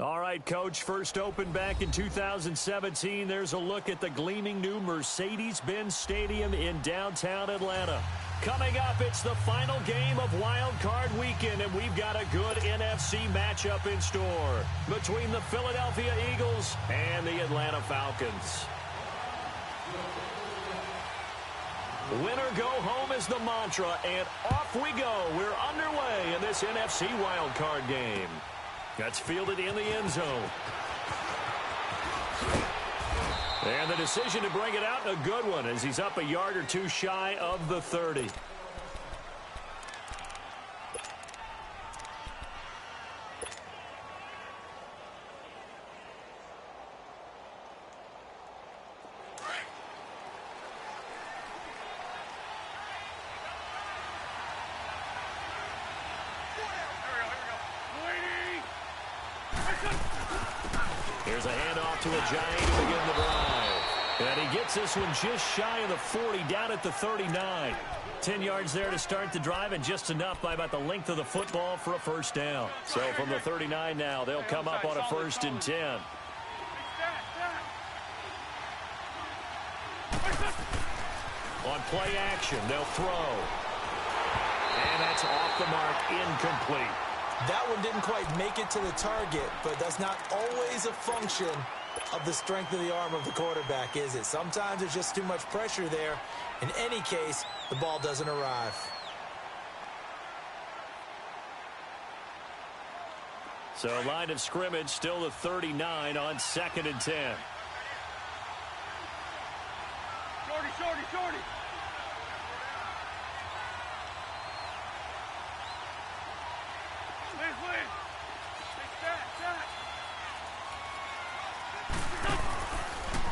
All right, Coach, first opened back in 2017. There's a look at the gleaming new Mercedes-Benz Stadium in downtown Atlanta. Coming up, it's the final game of Wild Card Weekend, and we've got a good NFC matchup in store between the Philadelphia Eagles and the Atlanta Falcons. Winner go home is the mantra, and off we go. We're underway in this NFC Wild Card game. That's fielded in the end zone. And the decision to bring it out, a good one, as he's up a yard or two shy of the 30. Here's a handoff to a Giant to begin the drive. And he gets this one just shy of the 40, down at the 39. 10 yards there to start the drive, and just enough by about the length of the football for a first down. So from the 39 now, they'll come up on a 1st and 10. On play action, they'll throw. And that's off the mark, incomplete. That one didn't quite make it to the target, but that's not always a function of the strength of the arm of the quarterback, is it? Sometimes there's just too much pressure there. In any case, the ball doesn't arrive. So line of scrimmage, still the 39 on 2nd and 10. Shorty.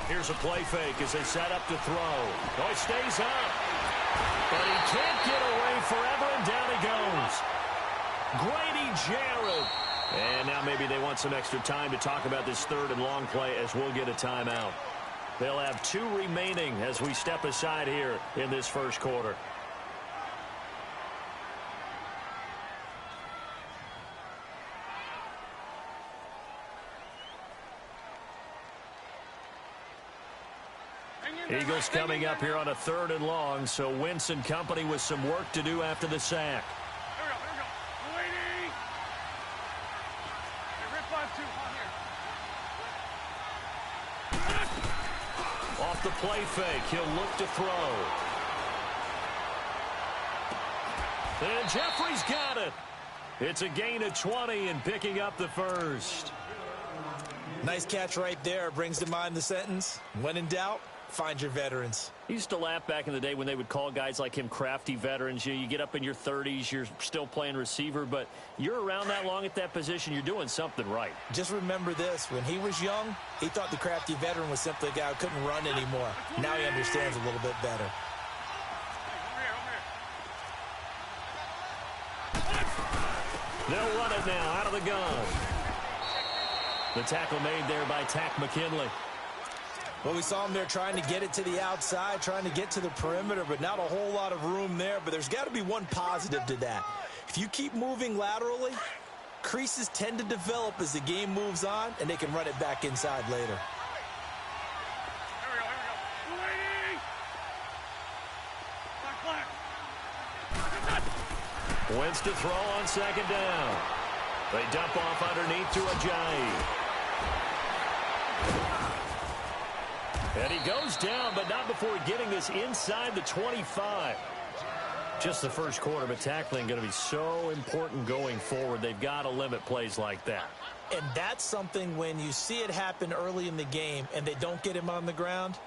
Here's a play fake as they set up to throw. Oh, it stays up. But he can't get away forever, and down he goes. Grady Jarrett. And now maybe they want some extra time to talk about this 3rd and long play, as we'll get a timeout. They'll have 2 remaining as we step aside here in this first quarter. Eagles coming up here on a 3rd and long, so Wentz and company with some work to do after the sack. Here we go. Waiting. Rip 5-2 on here. Off the play fake, he'll look to throw. And Jeffrey's got it. It's a gain of 20 and picking up the 1st. Nice catch right there. Brings to mind the sentence, when in doubt, find your veterans. I used to laugh back in the day when they would call guys like him crafty veterans. You get up in your 30s, you're still playing receiver, but you're around that long at that position, you're doing something right. Just remember this, when he was young, he thought the crafty veteran was simply a guy who couldn't run anymore. Now he understands a little bit better. They'll run it now out of the gun. The tackle made there by Tack McKinley. Well, we saw him there trying to get it to the outside, trying to get to the perimeter, but not a whole lot of room there. But there's got to be one positive to that. If you keep moving laterally, creases tend to develop as the game moves on, and they can run it back inside later. Here we go. Waiting. Black. Wentz to throw on 2nd down. They dump off underneath to Ajayi. And he goes down, but not before getting this inside the 25. Just the first quarter, but tackling going to be so important going forward. They've got to limit plays like that. And that's something when you see it happen early in the game and they don't get him on the ground,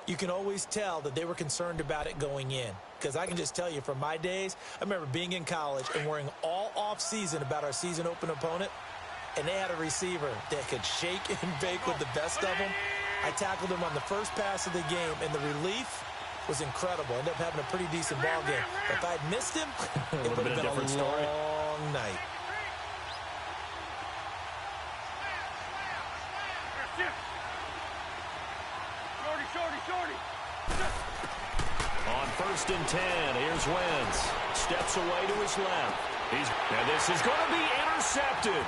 you can always tell that they were concerned about it going in. Because I can just tell you from my days, I remember being in college and worrying all off-season about our season open opponent, and they had a receiver that could shake and bake with the best of them. I tackled him on the first pass of the game, and the relief was incredible. Ended up having a pretty decent ball game. If I'd missed him, it would have been a long night. Shorty. On 1st and 10, here's Wentz. Steps away to his left. And this is going to be intercepted.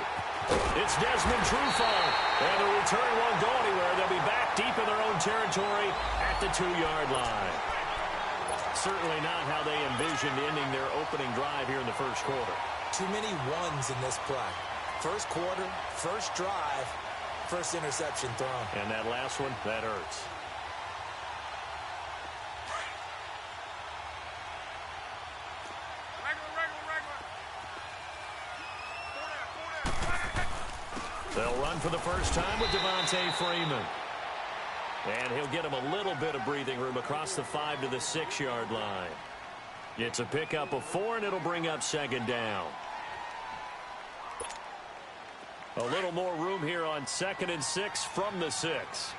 It's Desmond Trufant, and the return won't go anywhere. They'll be back deep in their own territory at the 2-yard line. Certainly not how they envisioned ending their opening drive here in the first quarter. Too many ones in this play. First quarter, first drive, first interception thrown. And that last one, that hurts. They'll run for the first time with Devontae Freeman. And he'll get him a little bit of breathing room across the 5 to the 6-yard line. It's a pickup of 4, and it'll bring up second down. A little more room here on 2nd and 6 from the 6.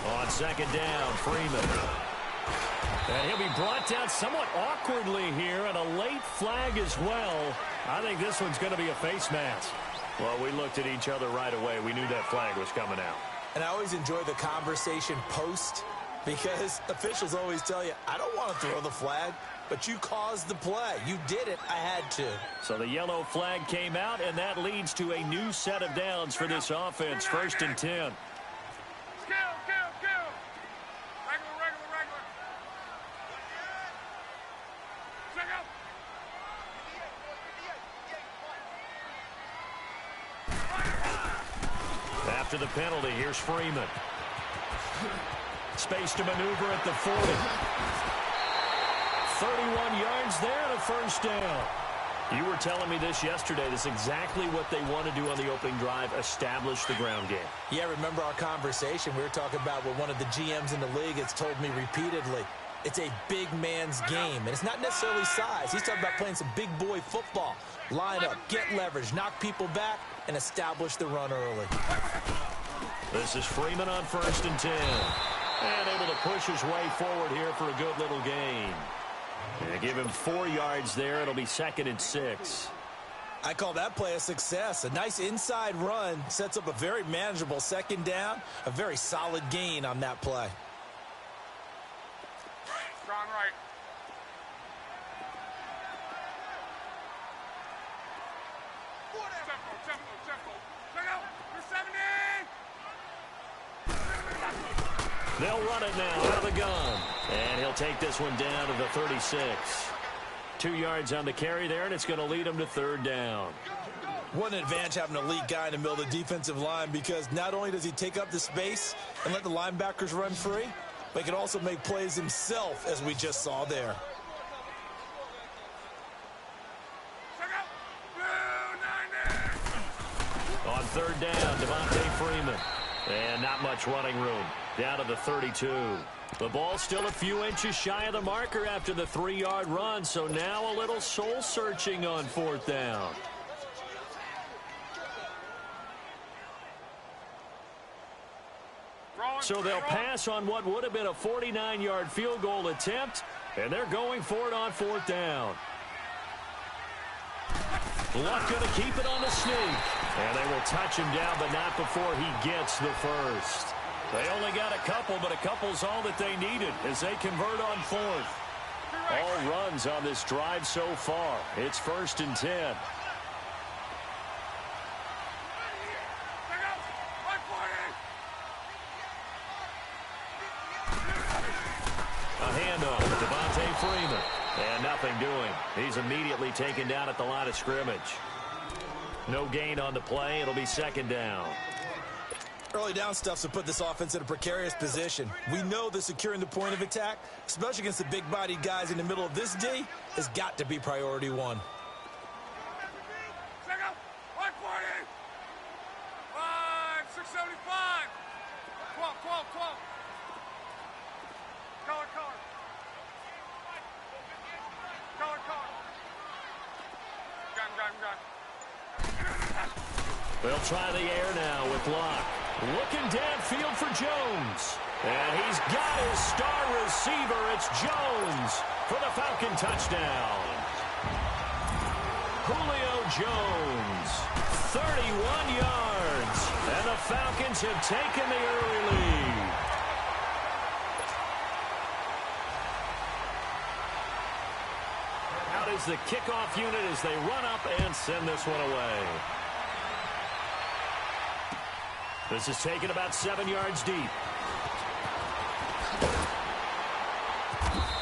On second down, Freeman. And he'll be brought down somewhat awkwardly here, and a late flag as well. I think this one's going to be a face mask. Well, we looked at each other right away. We knew that flag was coming out. And I always enjoy the conversation post, because officials always tell you, I don't want to throw the flag, but you caused the play. You did it. I had to. So the yellow flag came out, and that leads to a new set of downs for this offense. 1st and 10. After the penalty, here's Freeman. Space to maneuver at the 40. 31 yards there and a first down. You were telling me this yesterday. This is exactly what they want to do on the opening drive, establish the ground game. Yeah, remember our conversation? We were talking about what one of the GMs in the league has told me repeatedly. It's a big man's game, and it's not necessarily size. He's talking about playing some big boy football. Line up, get leverage, knock people back, and establish the run early. This is Freeman on 1st and 10. And able to push his way forward here for a good little gain. And give him 4 yards there. It'll be 2nd and 6. I call that play a success. A nice inside run sets up a very manageable second down. A very solid gain on that play. Strong right. Tempo. Check out. You're 70. They'll run it now out of the gun. And he'll take this one down to the 36. 2 yards on the carry there, and it's going to lead him to 3rd down. What an advantage having an elite guy in the middle of the defensive line, because not only does he take up the space and let the linebackers run free, but he can also make plays himself, as we just saw there. On 3rd down, Devontae Freeman. And not much running room. Down to the 32. The ball still a few inches shy of the marker after the 3-yard run, so now a little soul-searching on 4th down. So they'll pass on what would have been a 49-yard field goal attempt, and they're going for it on 4th down. Luck going to keep it on the sneak. And they will touch him down, but not before he gets the first. They only got a couple, but a couple's all that they needed as they convert on 4th. All runs on this drive so far. It's 1st and 10. A handoff to Devontae Freeman. And nothing doing. He's immediately taken down at the line of scrimmage. No gain on the play. It'll be 2nd down. Early down stuffs will put this offense in a precarious position. We know that securing the point of attack, especially against the big-bodied guys in the middle of this D, has got to be priority 1. Check out. 140. 675. 12. Color. Gun. They'll try the air now with Locke. Looking downfield for Jones. And he's got his star receiver. It's Jones for the Falcon touchdown. Julio Jones, 31 yards. And the Falcons have taken the early lead. goes the kickoff unit as they run up and send this one away. This is taken about 7 yards deep.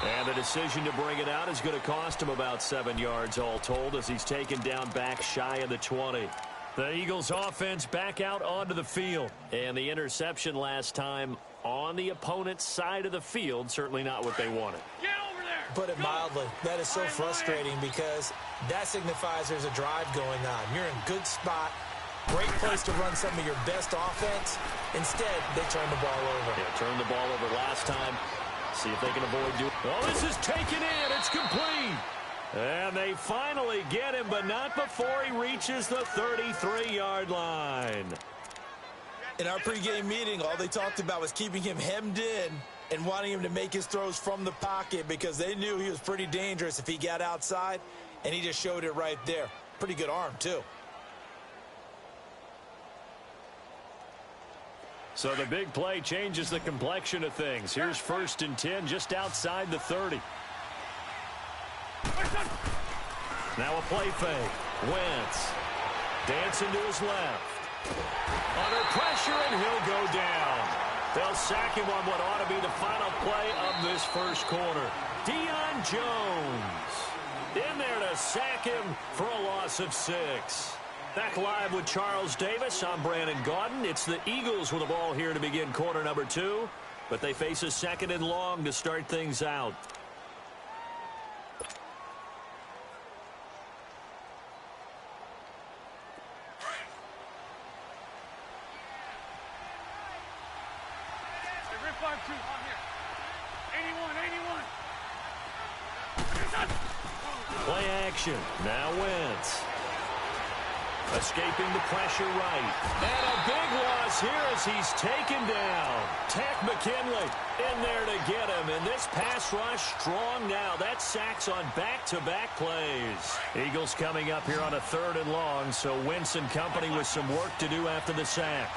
And the decision to bring it out is going to cost him about 7 yards all told as he's taken down back shy of the 20. The Eagles offense back out onto the field. And the interception last time on the opponent's side of the field, certainly not what they wanted. Get over there. Put it mildly, that is so frustrating because that signifies there's a drive going on. You're in a good spot, great place to run some of your best offense. Instead, they turn the ball over. Yeah, turned the ball over last time. See if they can avoid doing. Oh, this is taken in. It's complete. And they finally get him, but not before he reaches the 33-yard line. In our pregame meeting, all they talked about was keeping him hemmed in and wanting him to make his throws from the pocket because they knew he was pretty dangerous if he got outside, and he just showed it right there. Pretty good arm, too. So the big play changes the complexion of things. Here's 1st and 10 just outside the 30. Now a play fake. Wentz. Dancing to his left. Under pressure, and he'll go down. They'll sack him on what ought to be the final play of this first quarter. Deion Jones in there to sack him for a loss of 6. Back live with Charles Davis. I'm Brandon Gaudin. It's the Eagles with the ball here to begin quarter number 2. But they face a 2nd and long to start things out. Play action. Now Wentz. Escaping the pressure right. And a big loss here as he's taken down. Tack McKinley in there to get him. And this pass rush strong now. That sacks on back-to-back plays. Eagles coming up here on a 3rd and long. So Wentz and company with some work to do after the sack.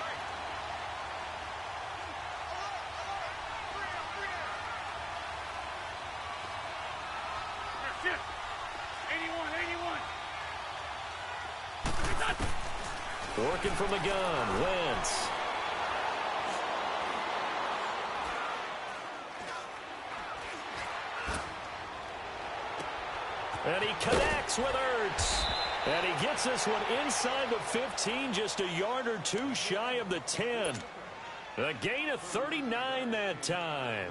Working from the gun, Wentz. And he connects with Ertz. And he gets this one inside the 15, just a yard or 2 shy of the 10. A gain of 39 that time.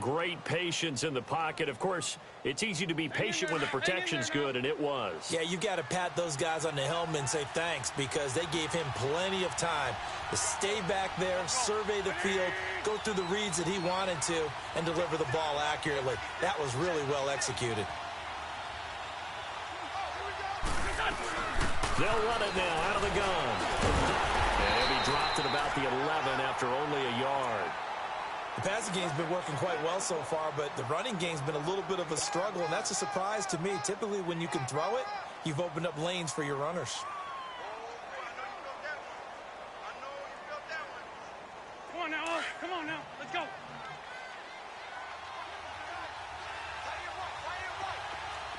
Great patience in the pocket. Of course, it's easy to be patient when the protection's good, and it was. Yeah, you got to pat those guys on the helmet and say thanks because they gave him plenty of time to stay back there, survey the field, go through the reads that he wanted to, and deliver the ball accurately. That was really well executed. They'll run it now out of the gun. And he'll be dropped at about the 11 after only a yard. The passing game's been working quite well so far, but the running game's been a little bit of a struggle, and that's a surprise to me. Typically, when you can throw it, you've opened up lanes for your runners. Come on now, come on now, let's go.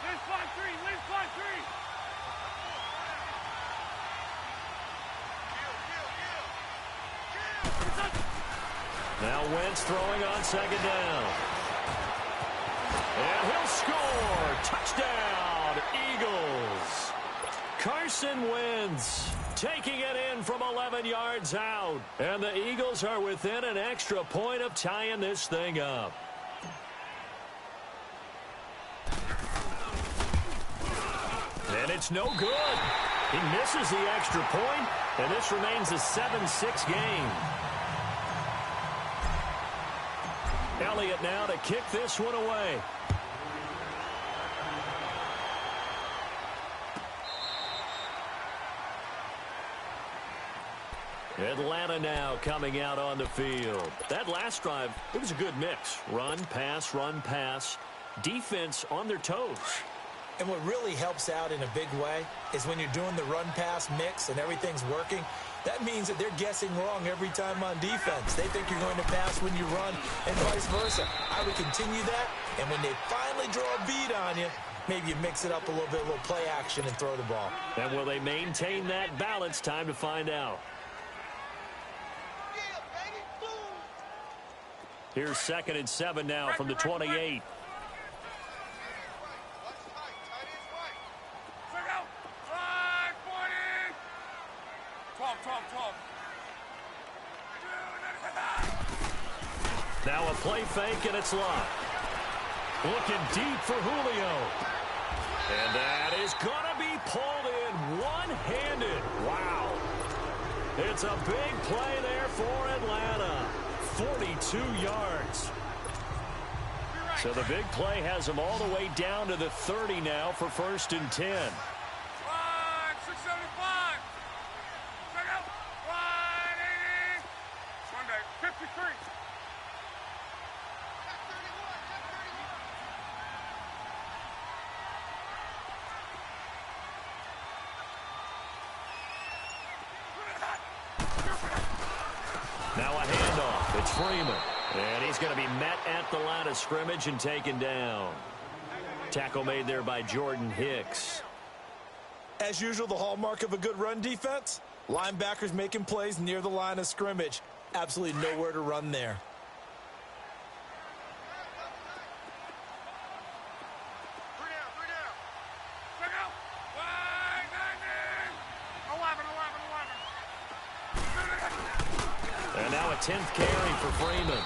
Win 5-3, win 5-3. Now Wentz throwing on 2nd down. And he'll score. Touchdown, Eagles. Carson Wentz taking it in from 11 yards out. And the Eagles are within an extra point of tying this thing up. And it's no good. He misses the extra point, and this remains a 7-6 game. Elliott now to kick this one away. Atlanta now coming out on the field. That last drive, it was a good mix. Run, pass, defense on their toes. And what really helps out in a big way is when you're doing the run-pass mix and everything's working, that means that they're guessing wrong every time on defense. They think you're going to pass when you run and vice versa. I would continue that, and when they finally draw a bead on you, Maybe you mix it up a little bit, a little play action, and throw the ball. And will they maintain that balance? Time to find out. Here's 2nd and 7 now from the 28. Now a play fake, and it's locked. Looking deep for Julio. And that is going to be pulled in one-handed. Wow. It's a big play there for Atlanta. 42 yards. So the big play has them all the way down to the 30 now for 1st and 10. 675. Check out. 180. Sunday, 53. Now a handoff. It's Freeman. And he's going to be met at the line of scrimmage and taken down. Tackle made there by Jordan Hicks. As usual, the hallmark of a good run defense, linebackers making plays near the line of scrimmage. Absolutely nowhere to run there. And now a 10th carry for Freeman.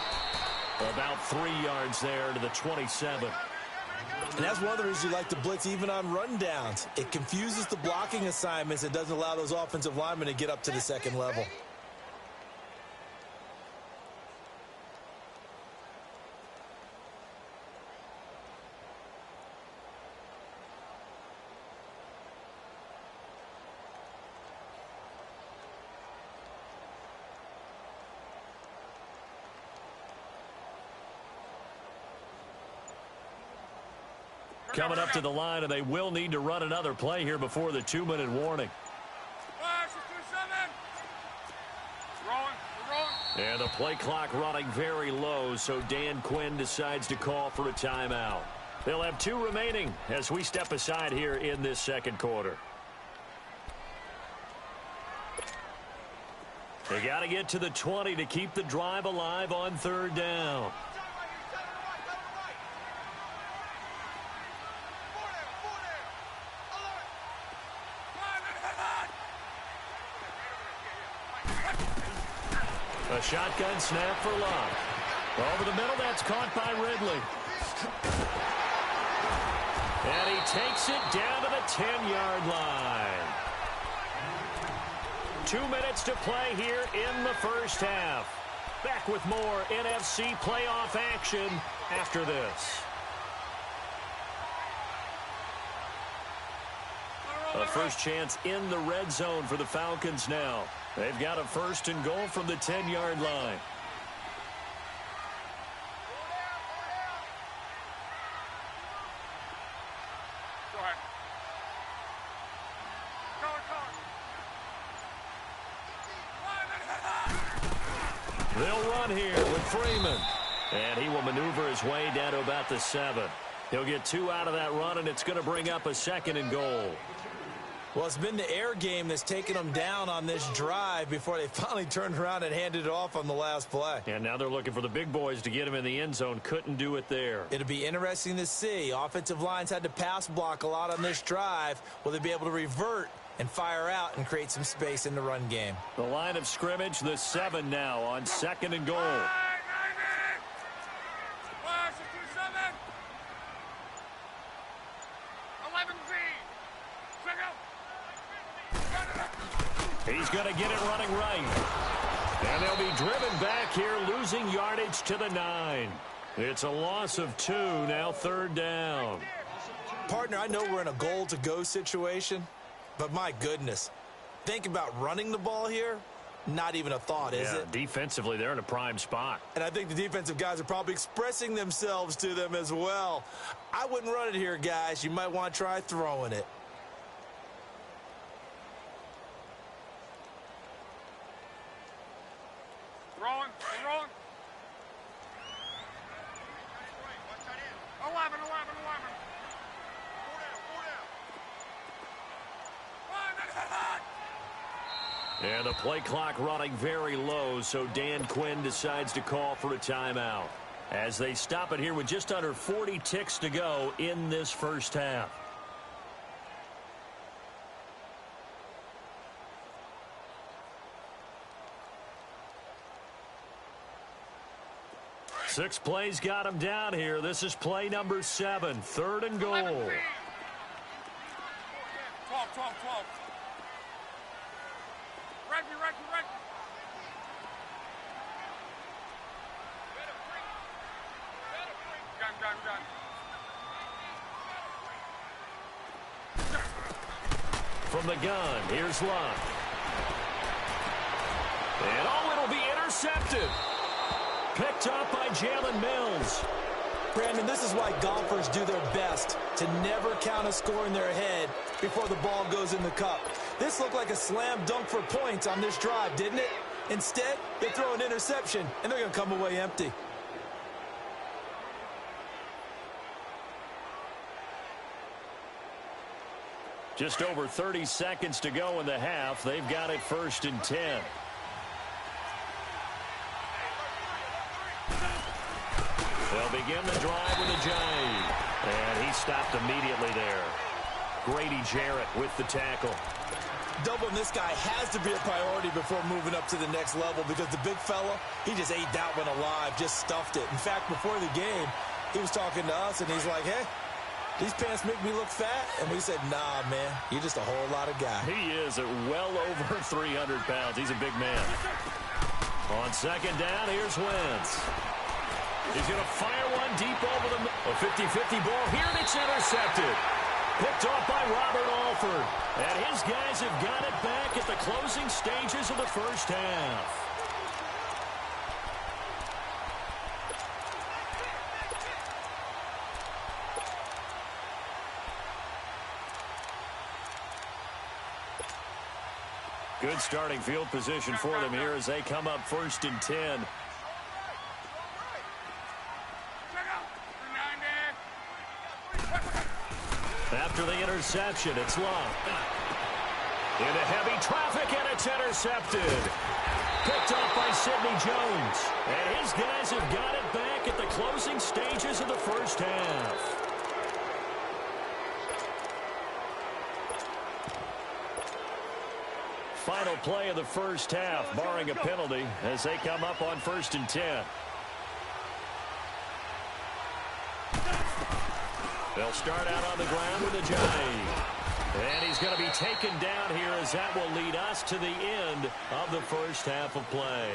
About 3 yards there to the 27. And that's one of the reasons you like to blitz even on rundowns. It confuses the blocking assignments and doesn't allow those offensive linemen to get up to the second level. Coming up to the line, and they will need to run another play here before the 2-minute warning. And the play clock running very low, so Dan Quinn decides to call for a timeout. They'll have 2 remaining as we step aside here in this second quarter. They got to get to the 20 to keep the drive alive on 3rd down. A shotgun snap for Love. Over the middle, that's caught by Ridley. And he takes it down to the 10-yard line. 2 minutes to play here in the first half. Back with more NFC playoff action after this. A first chance in the red zone for the Falcons now. They've got a 1st and goal from the 10-yard line. Go ahead. They'll run here with Freeman. And he will maneuver his way down to about the 7. He'll get 2 out of that run, and it's going to bring up a 2nd and goal. Well, it's been the air game that's taken them down on this drive before they finally turned around and handed it off on the last play. And now they're looking for the big boys to get him in the end zone. Couldn't do it there. It'll be interesting to see. Offensive lines had to pass block a lot on this drive. Will they be able to revert and fire out and create some space in the run game? The line of scrimmage, the 7 now on 2nd and goal. He's going to get it running right. And they'll be driven back here, losing yardage to the 9. It's a loss of 2, now 3rd down. Partner, I know we're in a goal-to-go situation, but my goodness, think about running the ball here. Not even a thought, is it? Defensively, they're in a prime spot. And I think the defensive guys are probably expressing themselves to them as well. I wouldn't run it here, guys. You might want to try throwing it. Rolling. 11. And the play clock running very low, so Dan Quinn decides to call for a timeout as they stop it here with just under 40 ticks to go in this first half. Six plays got him down here. This is play number 7, 3rd and goal. 12. Reggie. Gun. From the gun, here's Luck. And it'll be intercepted. Picked up by Jalen Mills. Brandon, this is why golfers do their best to never count a score in their head before the ball goes in the cup. This looked like a slam dunk for points on this drive, didn't it? Instead, they throw an interception, and they're going to come away empty. Just over 30 seconds to go in the half. They've got it 1st and 10. They'll begin the drive with a jive. And he stopped immediately there. Grady Jarrett with the tackle. Doubling this guy has to be a priority before moving up to the next level because the big fella, he just ate that one alive, just stuffed it. In fact, before the game, he was talking to us, and he's like, hey, these pants make me look fat. And we said, nah, man, you're just a whole lot of guy. He is at well over 300 pounds. He's a big man. On 2nd down, here's Wentz. He's going to fire one deep over the middle. A 50-50 ball here, and it's intercepted. Picked off by Robert Alford. And his guys have got it back at the closing stages of the first half. Good starting field position for them here as they come up 1st and 10. After the interception, it's Luck. Into heavy traffic, and it's intercepted. Picked off by Sidney Jones. And his guys have got it back at the closing stages of the first half. Final play of the first half, barring a penalty, as they come up on 1st and 10. They'll start out on the ground with a jive. And he's going to be taken down here as that will lead us to the end of the first half of play.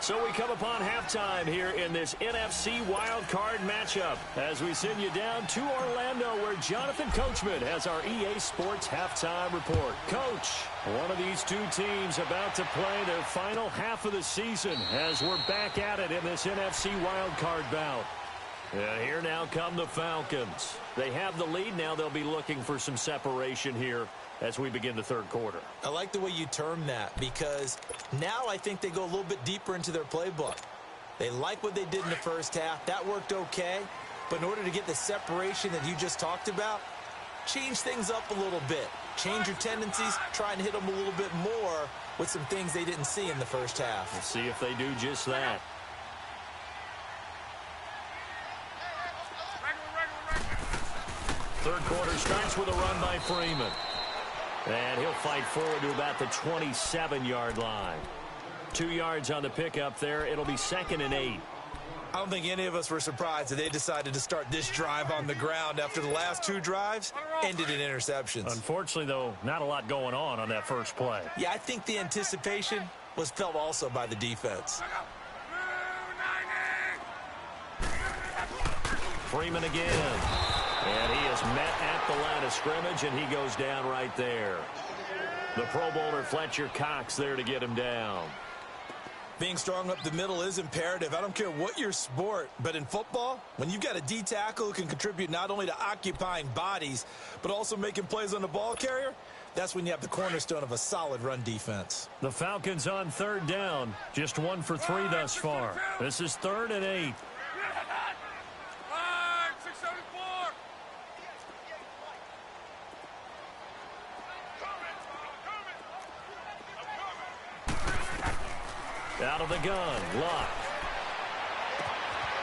So we come upon halftime here in this NFC Wild Card matchup as we send you down to Orlando where Jonathan Coachman has our EA Sports halftime report. Coach, one of these two teams about to play their final half of the season as we're back at it in this NFC Wild Card bout. And here now come the Falcons. They have the lead. Now they'll be looking for some separation here as we begin the third quarter. I like the way you term that because now I think they go a little bit deeper into their playbook. They like what they did in the first half. That worked okay. But in order to get the separation that you just talked about, change things up a little bit. Change your tendencies. Try and hit them a little bit more with some things they didn't see in the first half. We'll see if they do just that. Third quarter starts with a run by Freeman. And he'll fight forward to about the 27-yard line. 2 yards on the pickup there. It'll be 2nd and 8. I don't think any of us were surprised that they decided to start this drive on the ground after the last 2 drives ended in interceptions. Unfortunately, though, not a lot going on that first play. Yeah, I think the anticipation was felt also by the defense. Freeman again. And he is met at the line of scrimmage, and he goes down right there. The Pro Bowler Fletcher Cox there to get him down. Being strong up the middle is imperative. I don't care what your sport, but in football, when you've got a D tackle who can contribute not only to occupying bodies, but also making plays on the ball carrier, that's when you have the cornerstone of a solid run defense. The Falcons on 3rd down, just 1 for 3 thus far. This is 3rd and 8. Out of the gun, Luck.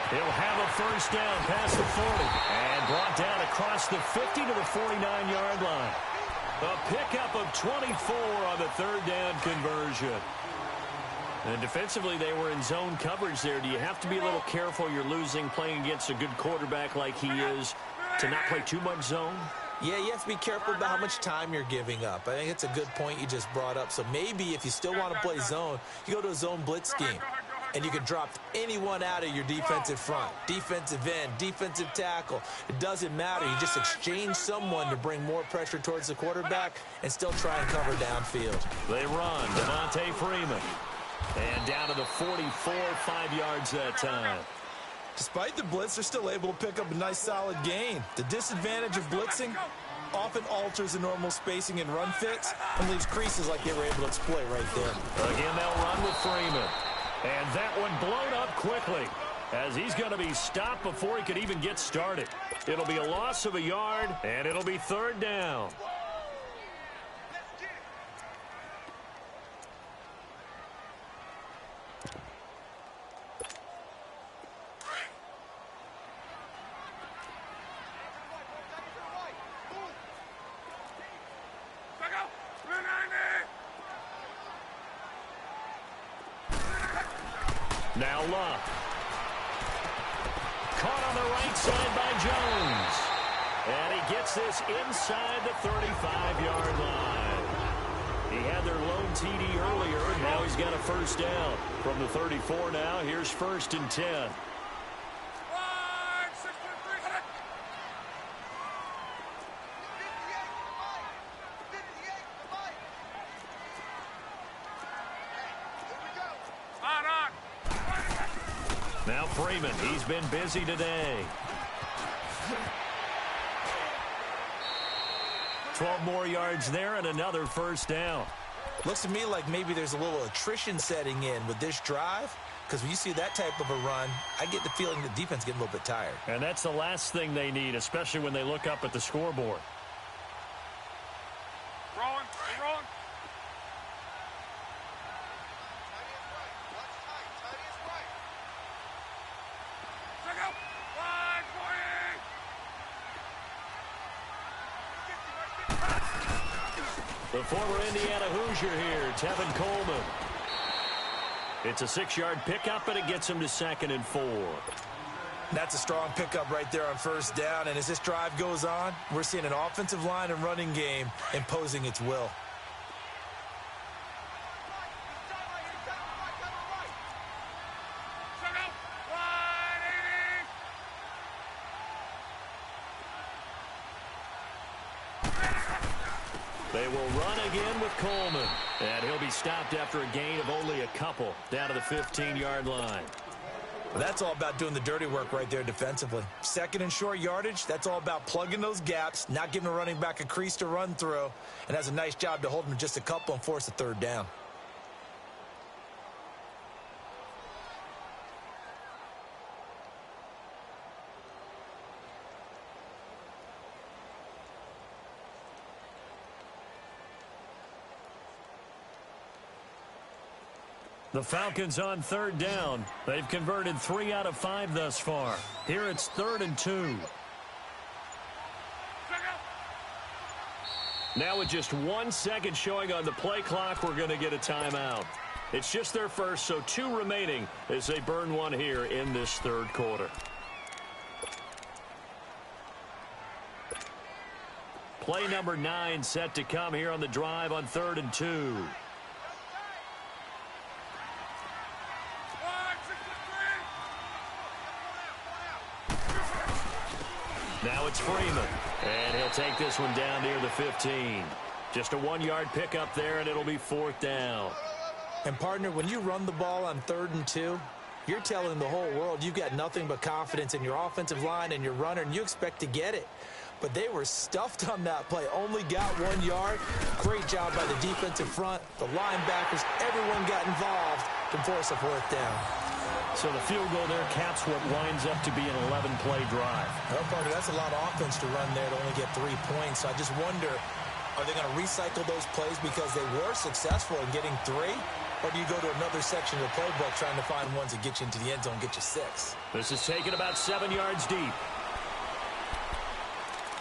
He'll have a first down past the 40. And brought down across the 50 to the 49-yard line. A pickup of 24 on the third down conversion. And defensively, they were in zone coverage there. Do you have to be a little careful? You're losing playing against a good quarterback like he is to not play too much zone? Yeah, you have to be careful about how much time you're giving up. I think it's a good point you just brought up. So maybe if you still want to play zone, you go to a zone blitz scheme. And you can drop anyone out of your defensive front. Defensive end, defensive tackle. It doesn't matter. You just exchange someone to bring more pressure towards the quarterback and still try and cover downfield. They run. Devontae Freeman. And down to the 44, 5 yards that time. Despite the blitz, they're still able to pick up a nice solid gain. The disadvantage of blitzing often alters the normal spacing and run fits and leaves creases like they were able to exploit right there. Again, they'll run with Freeman. And that one blown up quickly as he's going to be stopped before he could even get started. It'll be a loss of a yard, and it'll be third down. Now Luck. Caught on the right side by Jones. And he gets this inside the 35-yard line. He had their lone TD earlier, and now he's got a first down. From the 34 now, here's 1st and 10. Now Freeman, he's been busy today. 12 more yards there and another first down. Looks to me like maybe there's a little attrition setting in with this drive, because when you see that type of a run, I get the feeling the defense getting a little bit tired. And that's the last thing they need, especially when they look up at the scoreboard. Rolling. The former Indiana Hoosier here, Tevin Coleman. It's a 6-yard pickup, and it gets him to 2nd and 4. That's a strong pickup right there on first down. And as this drive goes on, we're seeing an offensive line and running game imposing its will. They will run again with Coleman. And he'll be stopped after a gain of only a couple down to the 15-yard line. That's all about doing the dirty work right there defensively. 2nd and short yardage, that's all about plugging those gaps, not giving a running back a crease to run through, and has a nice job to hold him to just a couple and force a third down. The Falcons on third down. They've converted 3 out of 5 thus far. Here it's 3rd and 2. Now with just 1 second showing on the play clock, we're going to get a timeout. It's just their first, so 2 remaining as they burn one here in this third quarter. Play number 9 set to come here on the drive on 3rd and 2. Now it's Freeman, and he'll take this one down near the 15. Just a 1-yard pickup there, and it'll be 4th down. And, partner, when you run the ball on 3rd and 2, you're telling the whole world you've got nothing but confidence in your offensive line and your runner, and you expect to get it. But they were stuffed on that play, only got 1 yard. Great job by the defensive front, the linebackers, everyone got involved to force a 4th down. So the field goal there caps what winds up to be an 11-play drive. Well, partner, that's a lot of offense to run there to only get 3 points. So I just wonder, are they going to recycle those plays because they were successful in getting 3? Or do you go to another section of the playbook trying to find ones that get you into the end zone, get you 6? This is taken about 7 yards deep.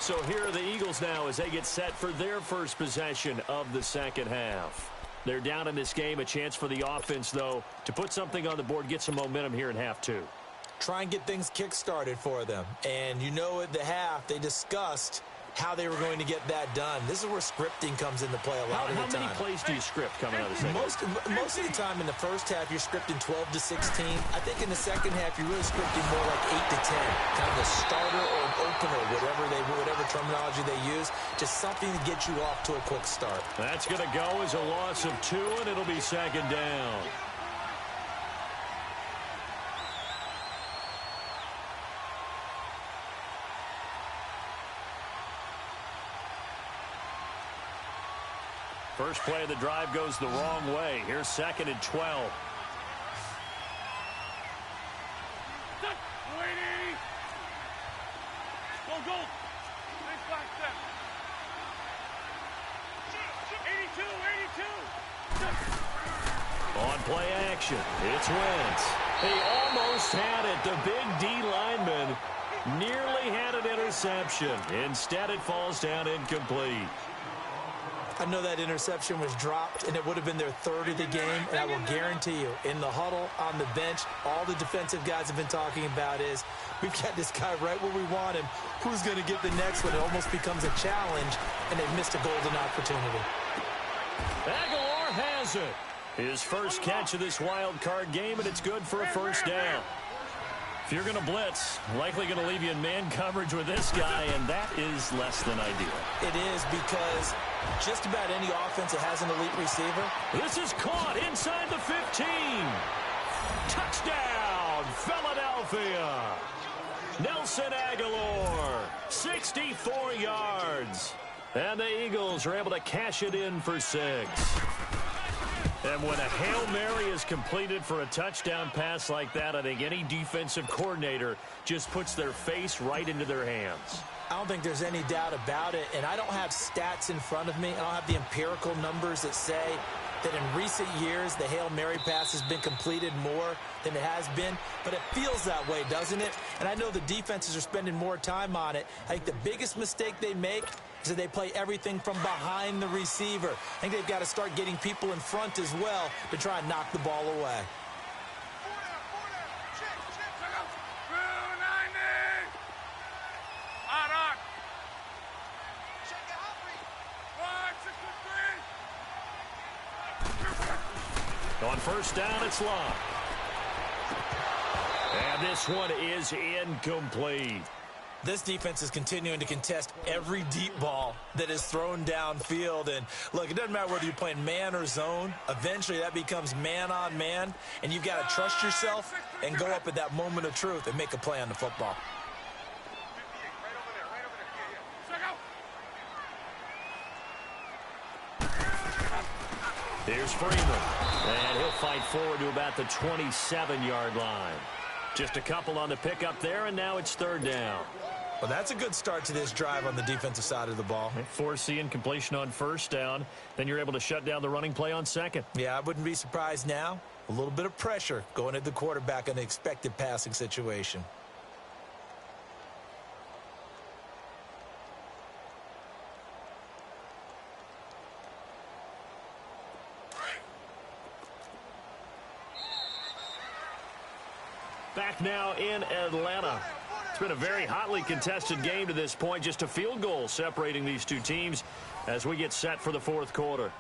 So here are the Eagles now as they get set for their first possession of the second half. They're down in this game. A chance for the offense, though, to put something on the board, get some momentum here in half 2. Try and get things kick-started for them. And you know at the half, they discussed how they were going to get that done. This is where scripting comes into play a lot of the time. How many plays do you script coming out of the second half? Most of the time in the first half, you're scripting 12 to 16. I think in the second half, you're really scripting more like 8 to 10. Kind of a starter or an opener, whatever terminology they use. Just something to get you off to a quick start. That's going to go as a loss of 2, and it'll be second down. First play of the drive goes the wrong way. Here's 2nd and 12. Go. Nice back step. 82. On play action, it's Wentz. He almost had it. The big D lineman nearly had an interception. Instead, it falls down incomplete. I know that interception was dropped, and it would have been their 3rd of the game, and I will guarantee you, in the huddle, on the bench, all the defensive guys have been talking about is, we've got this guy right where we want him. Who's going to get the next one? It almost becomes a challenge, and they've missed a golden opportunity. Aguilar has it. His first catch of this wild card game, and it's good for a first down. If you're going to blitz, likely going to leave you in man coverage with this guy, and that is less than ideal. It is, because just about any offense that has an elite receiver. This is caught inside the 15. Touchdown, Philadelphia. Nelson Aguilar, 64 yards. And the Eagles are able to cash it in for 6. And when a Hail Mary is completed for a touchdown pass like that, I think any defensive coordinator just puts their face right into their hands. I don't think there's any doubt about it, and I don't have stats in front of me. I don't have the empirical numbers that say that in recent years the Hail Mary pass has been completed more than it has been, but it feels that way, doesn't it? And I know the defenses are spending more time on it. I think the biggest mistake they make is that they play everything from behind the receiver. I think they've got to start getting people in front as well to try and knock the ball away. On first down, it's locked. And this one is incomplete. This defense is continuing to contest every deep ball that is thrown downfield. And, look, it doesn't matter whether you're playing man or zone. Eventually, that becomes man on man. And you've got to trust yourself and go up at that moment of truth and make a play on the football. Here's Freeman. And he'll fight forward to about the 27-yard line. Just a couple on the pickup there, and now it's 3rd down. Well, that's a good start to this drive on the defensive side of the ball. Force incompletion on first down. Then you're able to shut down the running play on 2nd. Yeah, I wouldn't be surprised now. A little bit of pressure going at the quarterback in an expected passing situation. Back now in Atlanta. It's been a very hotly contested game to this point. Just a field goal separating these two teams as we get set for the 4th quarter.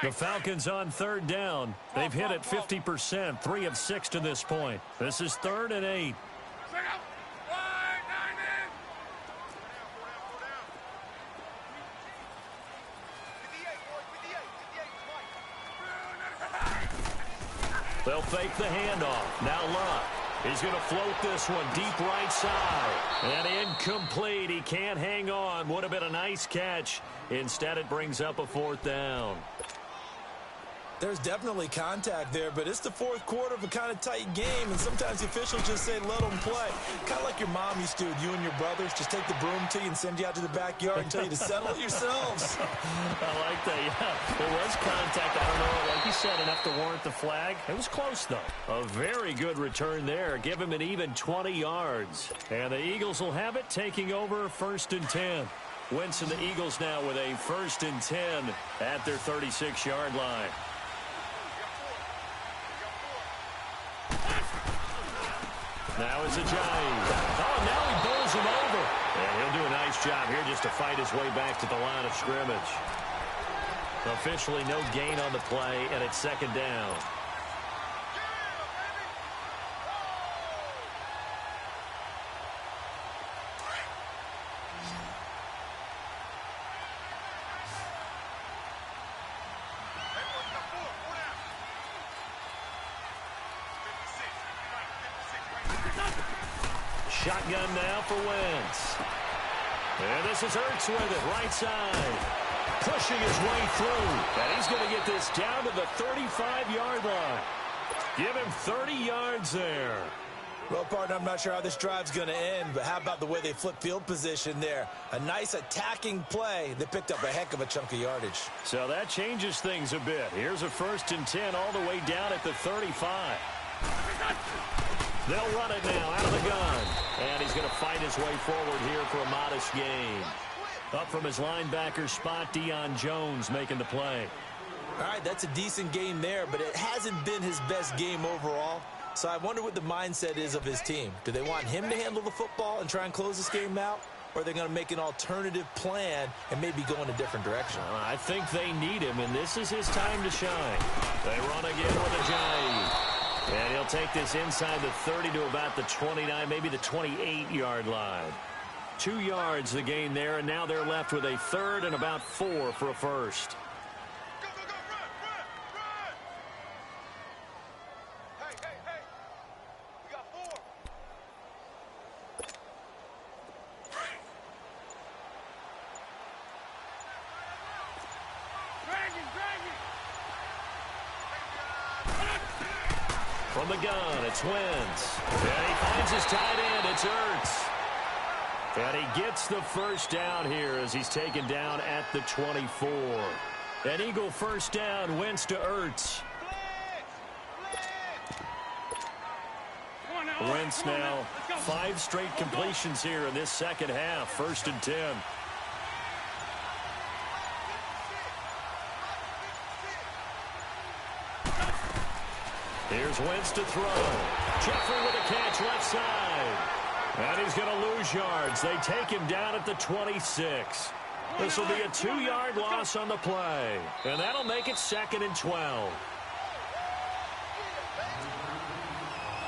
The Falcons on 3rd down. They've hit it 50%, 3 of 6 to this point. This is 3rd and 8. They'll fake the handoff. Now Luck. He's going to float this one deep right side. And incomplete. He can't hang on. Would have been a nice catch. Instead, it brings up a 4th down. There's definitely contact there, but it's the fourth quarter of a kind of tight game, and sometimes the officials just say, let them play. Kind of like your mom used to with you and your brothers. Just take the broom to you and send you out to the backyard and tell you to settle it yourselves. I like that, yeah. There was contact. I don't know, like you said, enough to warrant the flag. It was close, though. A very good return there. Give him an even 20 yards. And the Eagles will have it, taking over 1st and 10. Wentz and the Eagles now with a 1st and 10 at their 36-yard line. Now it's a Giant. Oh, now he bowls him over. And he'll do a nice job here just to fight his way back to the line of scrimmage. Officially no gain on the play, and it's 2nd down. Shotgun now for Wentz. And this is Ertz with it, right side. Pushing his way through. And he's going to get this down to the 35-yard line. Give him 30 yards there. Well, partner, I'm not sure how this drive's going to end, but how about the way they flip field position there? A nice attacking play that picked up a heck of a chunk of yardage. So that changes things a bit. Here's a 1st and 10 all the way down at the 35. They'll run it now out of the gun. And he's going to fight his way forward here for a modest gain. Up from his linebacker spot, Deion Jones making the play. All right, that's a decent game there, but it hasn't been his best game overall. So I wonder what the mindset is of his team. Do they want him to handle the football and try and close this game out? Or are they going to make an alternative plan and maybe go in a different direction? I think they need him, and this is his time to shine. They run again with a Giant. And he'll take this inside the 30 to about the 29, maybe the 28-yard line. 2 yards the gain there, and now they're left with a 3rd and about 4 for a first. Go, go, go, run, run! Hey, we got 4. From the gun, it's Wentz. And he finds his tight end. It's Ertz. And he gets the first down here as he's taken down at the 24. An Eagle first down, Wentz to Ertz. Wentz now 5 straight completions here in this second half. 1st and 10. Here's Wentz to throw. Jeffrey with a catch left side. And he's going to lose yards. They take him down at the 26. This will be a 2-yard loss on the play. And that'll make it 2nd and 12.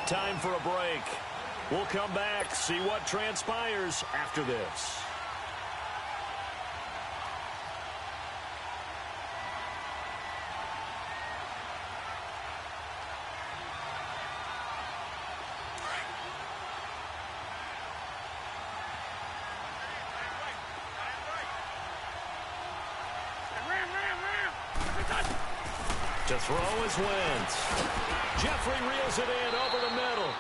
Time for a break. We'll come back, see what transpires after this. To throw is Wentz. Jeffrey reels it in over the middle.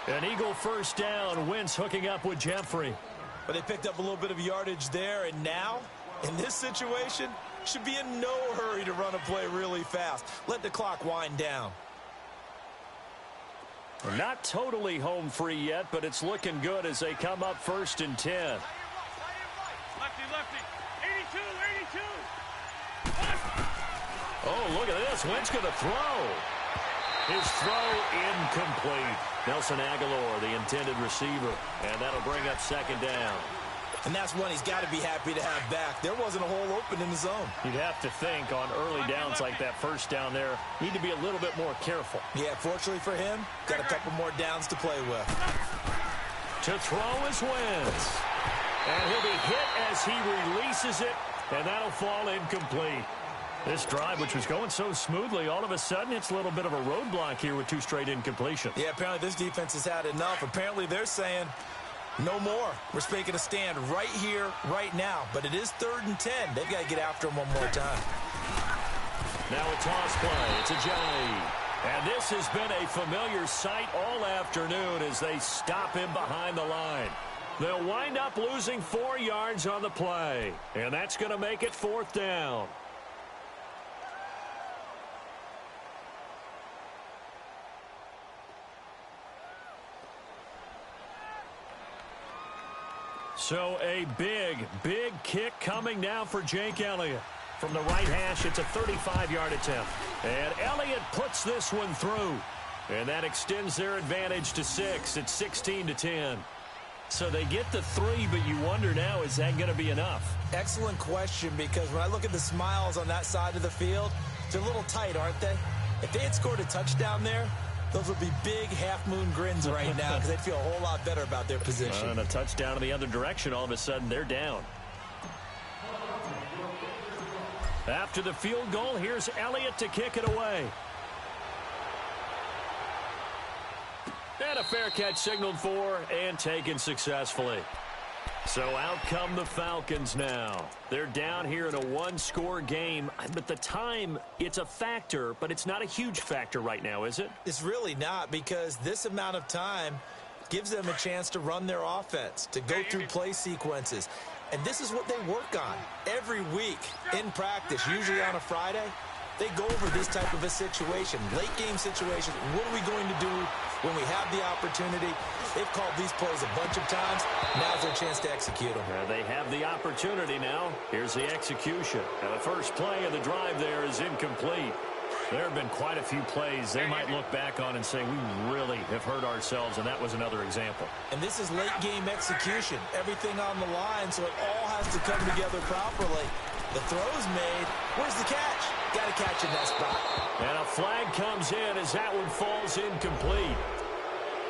An Eagle first down. Wentz hooking up with Jeffrey. But they picked up a little bit of yardage there, and now, in this situation, should be in no hurry to run a play really fast. Let the clock wind down. Not totally home free yet, but it's looking good as they come up 1st and 10. Lefty, 82, 82. Oh, look at this. Wentz going to throw. His throw incomplete. Nelson Aguilar, the intended receiver. And that'll bring up 2nd down. And that's one he's got to be happy to have back. There wasn't a hole open in the zone. You'd have to think on early downs like that first down there, need to be a little bit more careful. Yeah, fortunately for him, got a couple more downs to play with. To throw is Wentz. And he'll be hit as he releases it, and that'll fall incomplete. This drive, which was going so smoothly, all of a sudden it's a little bit of a roadblock here with 2 straight incompletions. Yeah, apparently this defense has had enough. Apparently they're saying, no more. We're making a stand right here, right now. But it is 3rd and 10. They've got to get after him one more time. Now a toss play. It's Ajayi. And this has been a familiar sight all afternoon as they stop him behind the line. They'll wind up losing 4 yards on the play. And that's going to make it 4th down. So a big kick coming now for Jake Elliott. From the right hash, it's a 35-yard attempt. And Elliott puts this one through. And that extends their advantage to 6. It's 16-10. So they get the 3, but you wonder now, is that going to be enough? Excellent question, because when I look at the smiles on that side of the field, they're a little tight, aren't they? If they had scored a touchdown there, those would be big half-moon grins right now because they'd feel a whole lot better about their position. And a touchdown in the other direction, all of a sudden they're down. After the field goal, here's Elliott to kick it away. And a fair catch signaled for and taken successfully. So out come the Falcons now. They're down here in a 1-score game. But the time, it's a factor, but it's not a huge factor right now, is it? It's really not, because this amount of time gives them a chance to run their offense, to go through play sequences. And this is what they work on every week in practice, usually on a Friday. They go over this type of a situation, late game situation. What are we going to do when we have the opportunity? They've called these plays a bunch of times. Now's their chance to execute them. They have the opportunity now. Here's the execution. And the first play of the drive there is incomplete. There have been quite a few plays they might look back on and say, we really have hurt ourselves, and that was another example. And this is late game execution. Everything on the line, so it all has to come together properly. The throw's made. Where's the catch? Got to catch in that spot. And a flag comes in as that one falls incomplete.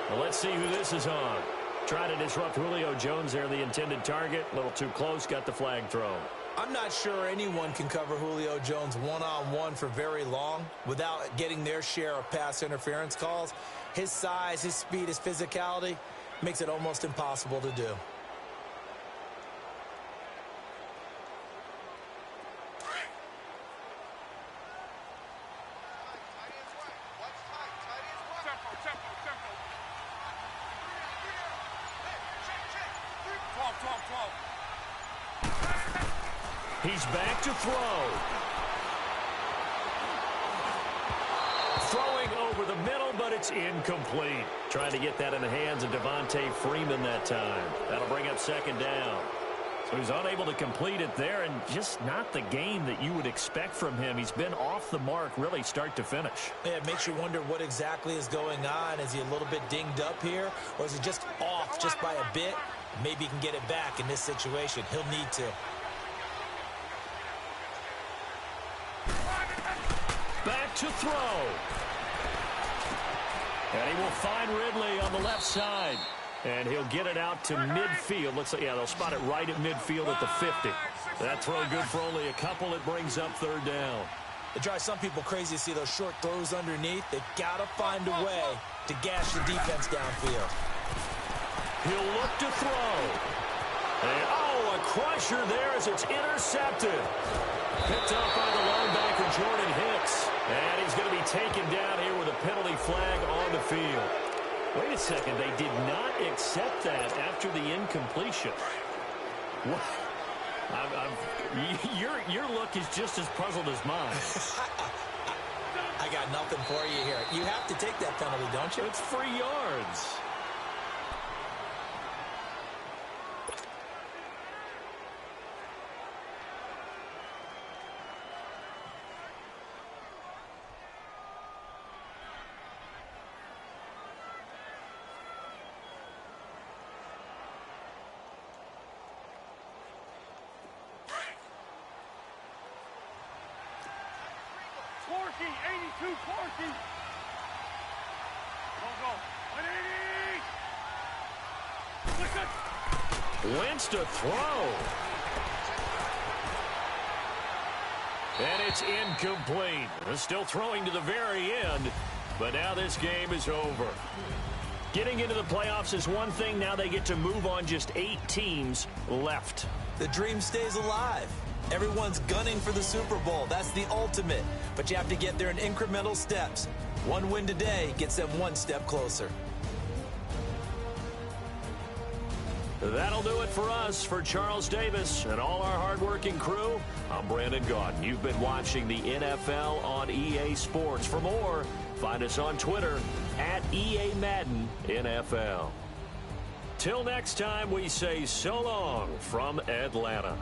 Well, let's see who this is on. Trying to disrupt Julio Jones there, the intended target. A little too close, got the flag thrown. I'm not sure anyone can cover Julio Jones one-on-one for very long without getting their share of pass interference calls. His size, his speed, his physicality makes it almost impossible to do. He's back to throw. Throwing over the middle, but it's incomplete. Trying to get that in the hands of Devontae Freeman that time. That'll bring up 2nd down. So he's unable to complete it there, and just not the game that you would expect from him. He's been off the mark really start to finish. Yeah, it makes you wonder what exactly is going on. Is he a little bit dinged up here, or is he just off just by a bit? Maybe he can get it back in this situation. He'll need to. Back to throw. And he will find Ridley on the left side. And he'll get it out to midfield. Looks like, yeah, they'll spot it right at midfield at the 50. That throw good for only a couple. It brings up 3rd down. It drives some people crazy to see those short throws underneath. They've got to find a way to gash the defense downfield. He'll look to throw. And, a crusher there as it's intercepted. Picked up by the linebacker, Jordan Hicks. And he's going to be taken down here with a penalty flag on the field. Wait a second. They did not accept that after the incompletion. What? Your look is just as puzzled as mine. I got nothing for you here. You have to take that penalty, don't you? It's 3 yards. Corky, 82, Corky. Go. 180. Wentz to throw. And it's incomplete. They're still throwing to the very end, but now this game is over. Getting into the playoffs is one thing. Now they get to move on. Just 8 teams left. The dream stays alive. Everyone's gunning for the Super Bowl. That's the ultimate. But you have to get there in incremental steps. One win today gets them one step closer. That'll do it for us. For Charles Davis and all our hardworking crew, I'm Brandon Gaudin. You've been watching the NFL on EA Sports. For more, find us on Twitter at EA Madden NFL. Till next time, we say so long from Atlanta.